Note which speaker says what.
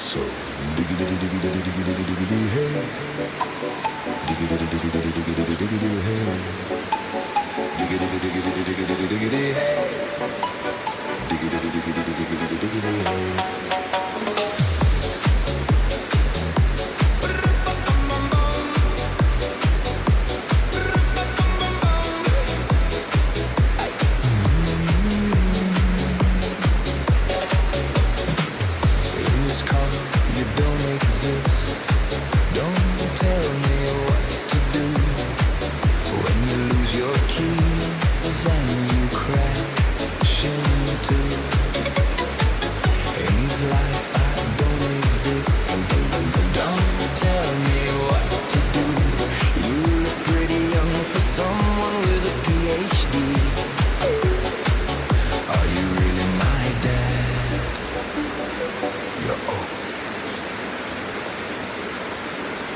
Speaker 1: So diggity diggity diggity diggity hey, diggity diggity diggity diggity hey, diggity diggity diggity diggity hey, diggity diggity diggity diggity hey. In this car, you don't exist.